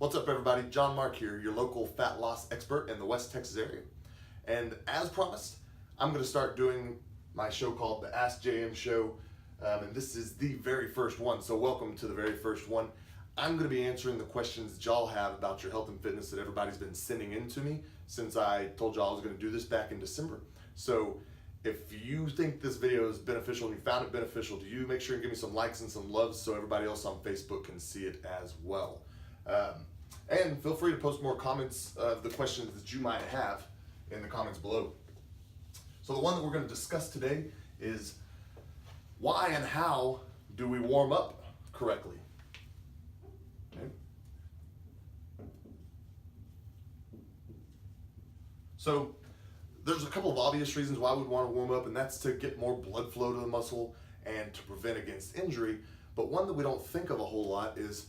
What's up, everybody? John Mark here, your local fat loss expert in the West Texas area. And as promised, I'm going to start doing my show called the Ask JM Show. And this is the very first one, so welcome to the very first one. I'm going to be answering the questions that y'all have about your health and fitness that everybody's been sending in to me since I told y'all I was going to do this back in December. So if you think this video is beneficial and you found it beneficial to you, make sure and give me some likes and some loves so everybody else on Facebook can see it as well. And feel free to post more comments of the questions that you might have in the comments below. So the one that we're going to discuss today is why and how do we warm up correctly? Okay. So there's a couple of obvious reasons why we'd want to warm up, and that's to get more blood flow to the muscle and to prevent against injury. But one that we don't think of a whole lot is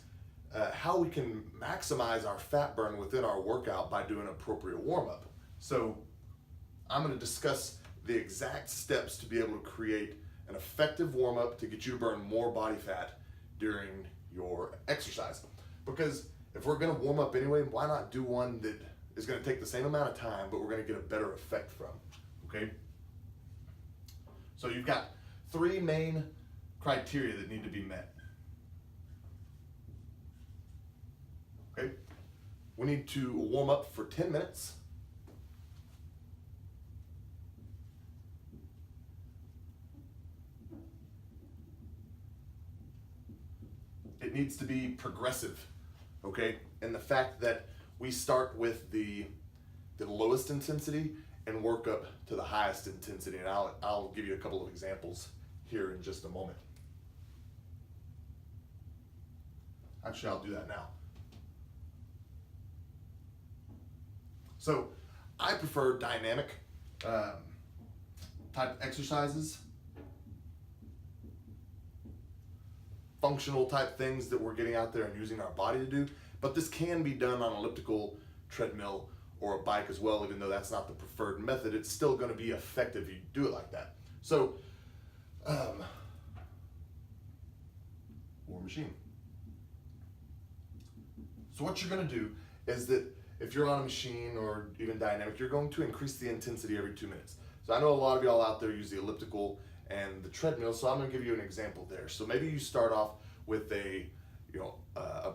how we can maximize our fat burn within our workout by doing appropriate warm-up. So I'm going to discuss the exact steps to be able to create an effective warm-up to get you to burn more body fat during your exercise. Because if we're going to warm up anyway, why not do one that is going to take the same amount of time, but we're going to get a better effect from, okay? So you've got three main criteria that need to be met. Okay, we need to warm up for 10 minutes. It needs to be progressive, okay? And the fact that we start with the lowest intensity and work up to the highest intensity. And I'll give you a couple of examples here in just a moment. Actually, I'll do that now. So I prefer dynamic type exercises, functional type things that we're getting out there and using our body to do, but this can be done on an elliptical, treadmill, or a bike as well. Even though that's not the preferred method, it's still going to be effective if you do it like that. So war machine. So what you're going to do is that if you're on a machine or even dynamic, you're going to increase the intensity every 2 minutes. So I know a lot of y'all out there use the elliptical and the treadmill, so I'm going to give you an example there. So maybe you start off with a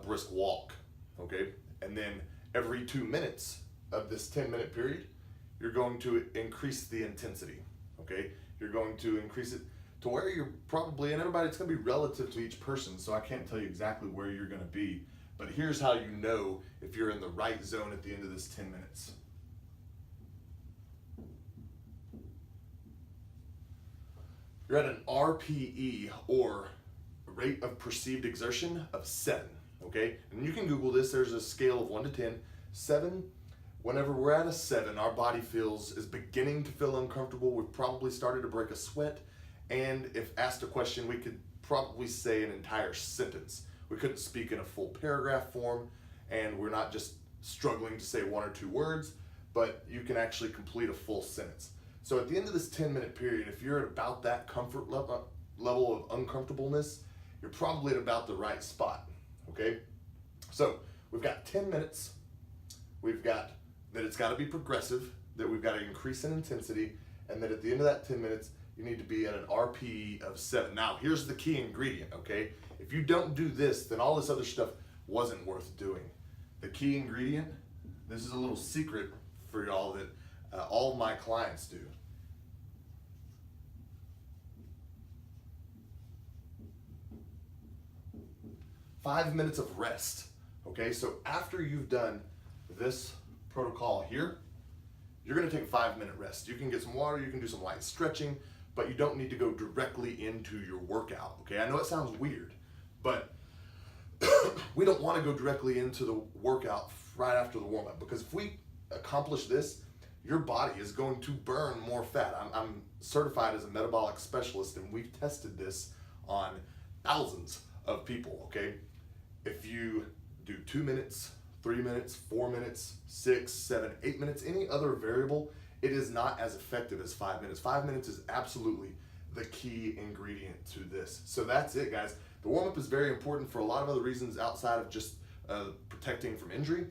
brisk walk, okay? And then every 2 minutes of this 10-minute period, you're going to increase the intensity, okay? You're going to increase it to where you're probably, and everybody, it's going to be relative to each person, so I can't tell you exactly where you're going to be. But here's how you know if you're in the right zone at the end of this 10 minutes. You're at an RPE, or rate of perceived exertion, of 7, okay? And you can Google this. There's a scale of 1 to 10. 7, whenever we're at a 7, our body is beginning to feel uncomfortable. We've probably started to break a sweat. And if asked a question, we could probably say an entire sentence. We couldn't speak in a full paragraph form, and we're not just struggling to say 1 or 2 words, but you can actually complete a full sentence. So at the end of this 10-minute period, if you're at about that comfort level of uncomfortableness, you're probably at about the right spot, okay? So we've got 10 minutes. We've got that it's got to be progressive, that we've got to increase in intensity, and that at the end of that 10 minutes, you need to be at an RPE of 7. Now, here's the key ingredient, okay? If you don't do this, then all this other stuff wasn't worth doing. The key ingredient, this is a little secret for y'all that all my clients do. Five minutes of rest, okay? So after you've done this protocol here, you're gonna take a 5-minute rest. You can get some water, you can do some light stretching, but you don't need to go directly into your workout, okay? I know it sounds weird, but we don't want to go directly into the workout right after the warm-up, because if we accomplish this, your body is going to burn more fat. I'm certified as a metabolic specialist, and we've tested this on thousands of people, okay? If you do 2 minutes, 3 minutes, 4 minutes, 6, 7, 8 minutes, any other variable, it is not as effective as 5 minutes. 5 minutes is absolutely the key ingredient to this. So that's it, guys. The warm-up is very important for a lot of other reasons outside of just protecting from injury,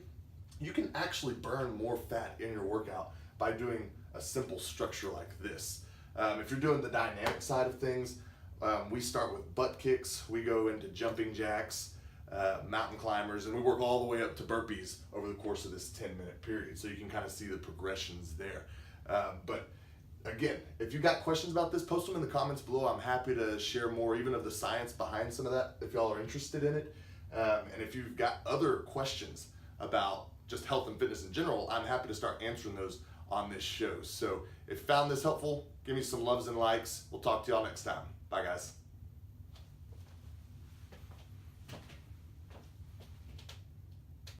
you can actually burn more fat in your workout by doing a simple structure like this. If you're doing the dynamic side of things, we start with butt kicks, we go into jumping jacks, mountain climbers, and we work all the way up to burpees over the course of this 10-minute period. So you can kind of see the progressions there. But again, if you got questions about this, post them in the comments below. I'm happy to share more, even of the science behind some of that, if y'all are interested in it. And if you've got other questions about just health and fitness in general, I'm happy to start answering those on this show. So if you found this helpful, give me some loves and likes. We'll talk to y'all next time. Bye, guys.